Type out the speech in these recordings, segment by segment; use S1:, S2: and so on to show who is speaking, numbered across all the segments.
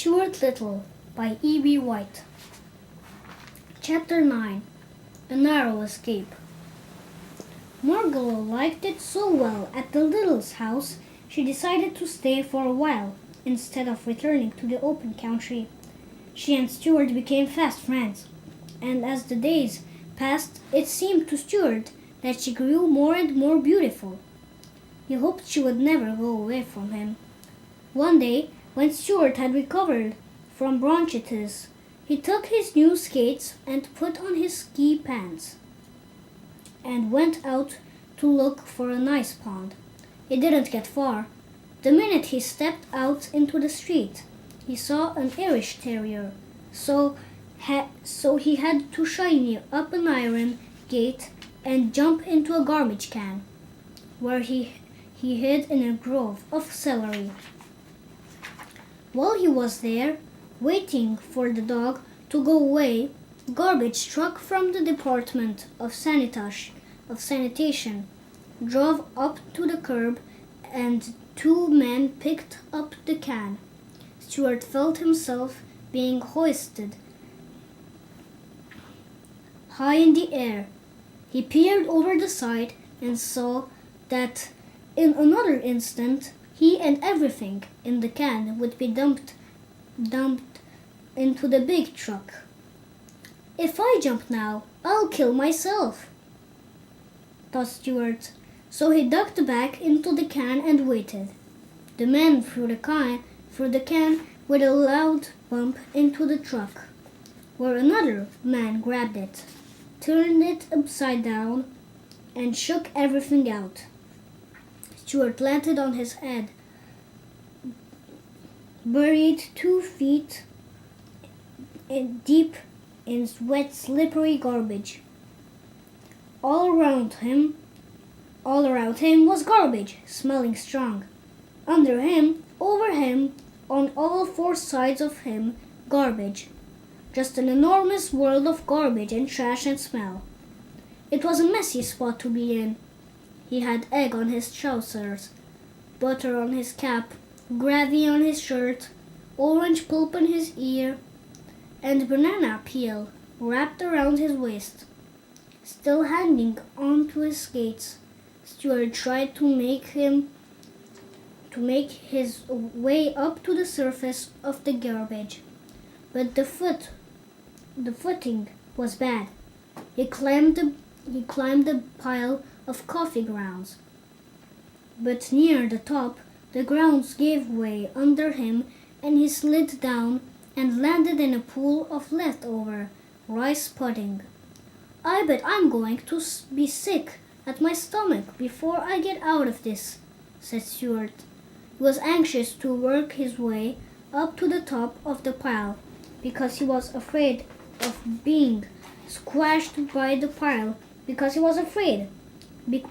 S1: Stuart Little by E.B. White. Chapter 9. A Narrow Escape. Margot liked it so well at the Littles' house, she decided to stay for a while, instead of returning to the open country. She and Stuart became fast friends, and as the days passed, it seemed to Stuart that she grew more and more beautiful. He hoped she would never go away from him. One day, when Stuart had recovered from bronchitis, he took his new skates and put on his ski pants and went out to look for a nice pond. He didn't get far. The minute he stepped out into the street, he saw an Irish terrier, so he had to shinny up an iron gate and jump into a garbage can, where he hid in a grove of celery. While he was there, waiting for the dog to go away, garbage truck from the Department of Sanitation drove up to the curb and two men picked up the can. Stuart felt himself being hoisted high in the air. He peered over the side and saw that in another instant he and everything in the can would be dumped into the big truck. If I jump now, I'll kill myself, thought Stuart. So he ducked back into the can and waited. The man threw the can with a loud bump into the truck, where another man grabbed it, turned it upside down, and shook everything out. Stuart landed on his head, buried 2 feet deep in wet, slippery garbage. All around him was garbage, smelling strong. Under him, over him, on all 4 sides of him, garbage. Just an enormous world of garbage and trash and smell. It was a messy spot to be in. He had egg on his trousers, butter on his cap, gravy on his shirt, orange pulp in his ear, and banana peel wrapped around his waist. Still hanging on to his skates, Stuart tried to make his way up to the surface of the garbage, but the footing was bad. He climbed the pile of coffee grounds, but near the top, the grounds gave way under him and he slid down and landed in a pool of leftover rice pudding. I bet I'm going to be sick at my stomach before I get out of this, said Stuart. He was anxious to work his way up to the top of the pile because he was afraid of being squashed by the pile because he was afraid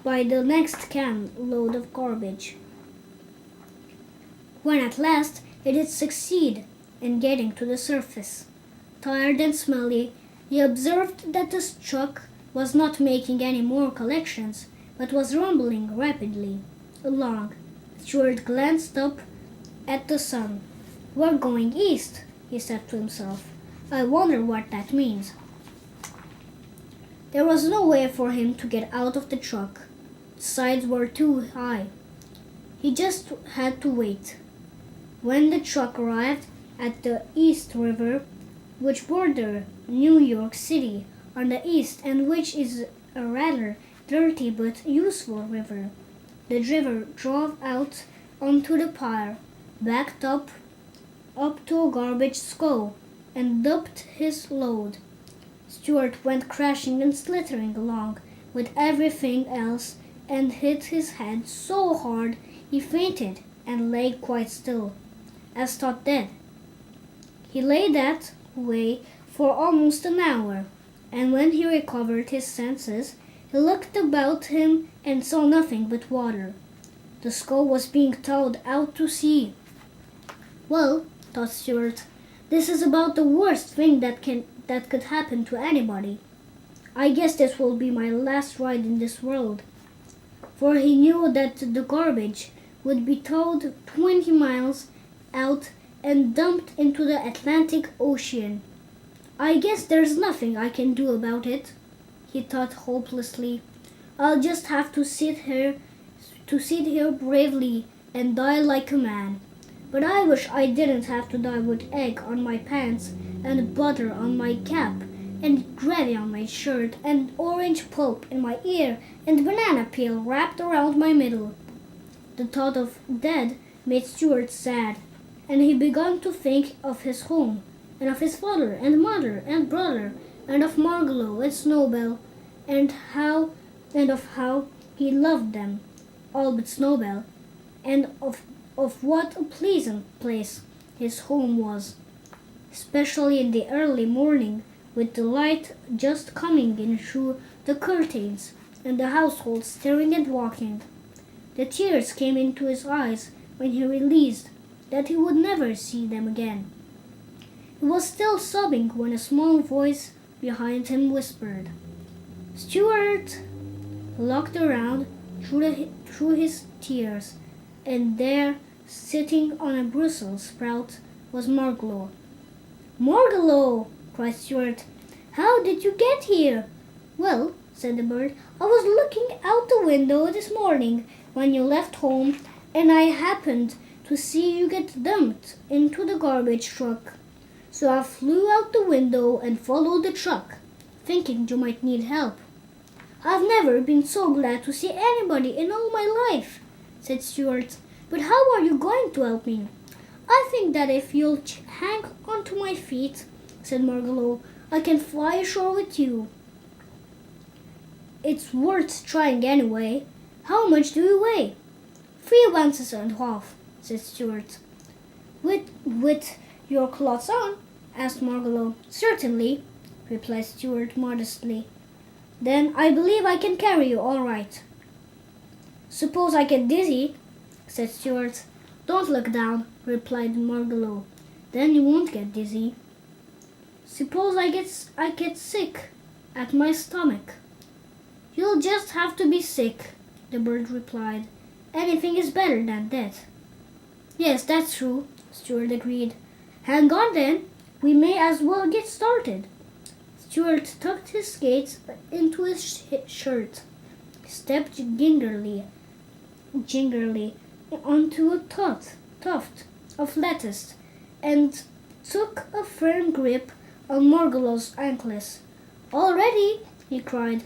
S1: by the next can load of garbage. When at last he did succeed in getting to the surface, tired and smelly, he observed that the truck was not making any more collections, but was rumbling rapidly along. Stuart glanced up at the sun. We're going east, he said to himself. I wonder what that means. There was no way for him to get out of the truck. The sides were too high. He just had to wait. When the truck arrived at the East River, which bordered New York City on the east and which is a rather dirty but useful river, the driver drove out onto the pier, backed up to a garbage scow, and dumped his load. Stuart went crashing and slithering along with everything else and hit his head so hard he fainted and lay quite still, as thought dead. He lay that way for almost an hour, and when he recovered his senses, he looked about him and saw nothing but water. The scow was being towed out to sea. Well, thought Stuart, this is about the worst thing that could happen to anybody. I guess this will be my last ride in this world. For he knew that the garbage would be towed 20 miles out and dumped into the Atlantic Ocean. I guess there's nothing I can do about it, he thought hopelessly. I'll just have to sit here bravely and die like a man. But I wish I didn't have to die with egg on my pants and butter on my cap and gravy on my shirt and orange pulp in my ear and banana peel wrapped around my middle. The thought of death made Stuart sad, and he began to think of his home, and of his father and mother and brother, and of Margalo and Snowbell, and of how he loved them, all but Snowbell, and of what a pleasant place his home was, especially in the early morning, with the light just coming in through the curtains, and the household stirring and walking. The tears came into his eyes when he realized that he would never see them again. He was still sobbing when a small voice behind him whispered, "Stuart!" He looked around through his tears, and there, sitting on a Brussels sprout, was Margalo. "Margalo!" cried Stuart. "How did you get here?" "Well," said the bird, "I was looking out the window this morning when you left home, and I happened to see you get dumped into the garbage truck. So I flew out the window and followed the truck, thinking you might need help." "I've never been so glad to see anybody in all my life," said Stuart. "But how are you going to help me?" "I think that if you'll hang onto my feet," said Margalo, "I can fly ashore with you." "It's worth trying anyway. How much do you weigh?" "3 ounces and a half," said Stuart. With your clothes on?" asked Margalo. "Certainly," replied Stuart modestly. "Then I believe I can carry you all right." "Suppose I get dizzy?" said Stuart. "Don't look down," replied Margalo. "Then you won't get dizzy." "Suppose I get sick at my stomach?" "You'll just have to be sick," the bird replied. "Anything is better than death." "Yes, that's true," Stuart agreed. "Hang on then. We may as well get started." Stuart tucked his skates into his shirt, stepped gingerly onto a tuft of lettuce, and took a firm grip on Margalo's ankles. "All ready!" he cried.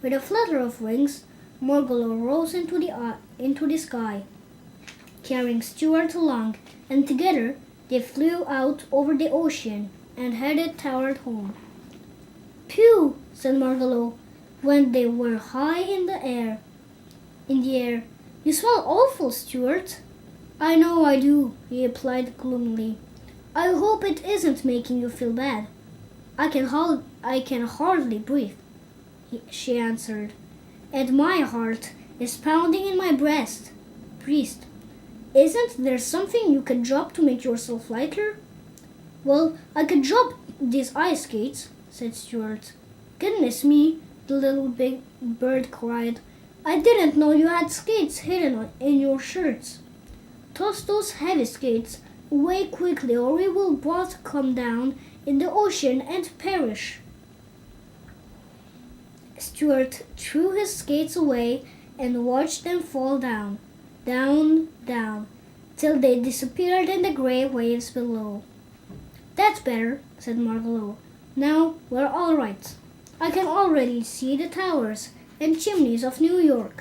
S1: With a flutter of wings, Margalo rose into the sky, carrying Stuart along, and together they flew out over the ocean and headed toward home. "Phew!" said Margalo, when they were high in the air. "You smell awful, Stuart." "I know I do," he replied gloomily. "I hope it isn't making you feel bad." I can hardly breathe," she answered, "and my heart is pounding in my breast." "Priest, isn't there something you could drop to make yourself lighter?" "Well, I could drop these ice skates," said Stuart. "Goodness me," the little big bird cried. "I didn't know you had skates hidden in your shirts. Toss those heavy skates away quickly, or we will both come down in the ocean and perish." Stuart threw his skates away and watched them fall down, down, till they disappeared in the gray waves below. "That's better," said Margalo. "Now we're all right. I can already see the towers and chimneys of New York."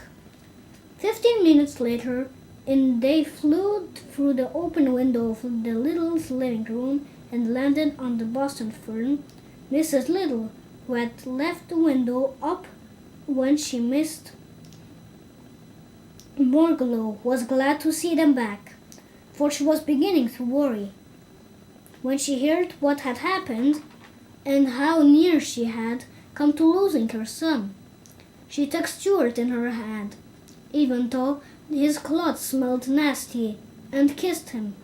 S1: 15 minutes later, they flew through the open window of the Littles' living room and landed on the Boston fern. Mrs. Little, who had left the window up when she missed Margalo, was glad to see them back, for she was beginning to worry. When she heard what had happened and how near she had come to losing her son, she took Stuart in her hand, even though his clothes smelled nasty, and kissed him.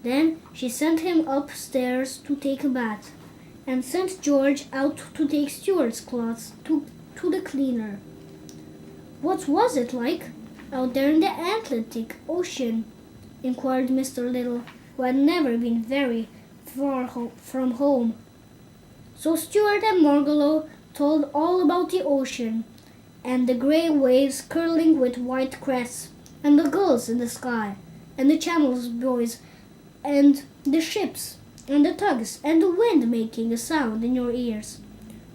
S1: Then she sent him upstairs to take a bath, and sent George out to take Stuart's clothes to the cleaner. "What was it like out there in the Atlantic Ocean?" inquired Mr. Little. who had never been very far from home. So Stuart and Margalo told all about the ocean, and the grey waves curling with white crests, and the gulls in the sky, and the channel buoys, and the ships, and the tugs, and the wind making a sound in your ears.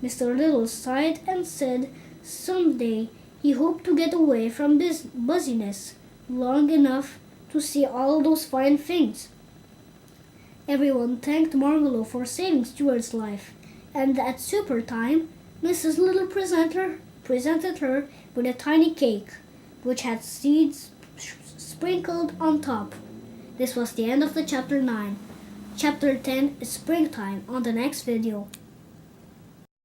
S1: Mr. Little sighed and said someday he hoped to get away from this buzziness long enough to see all those fine things. Everyone thanked Margalo for saving Stuart's life, and at supper time, Mrs. Little presented her with a tiny cake, which had seeds sprinkled on top. This was the end of the chapter 9. Chapter 10 is springtime on the next video.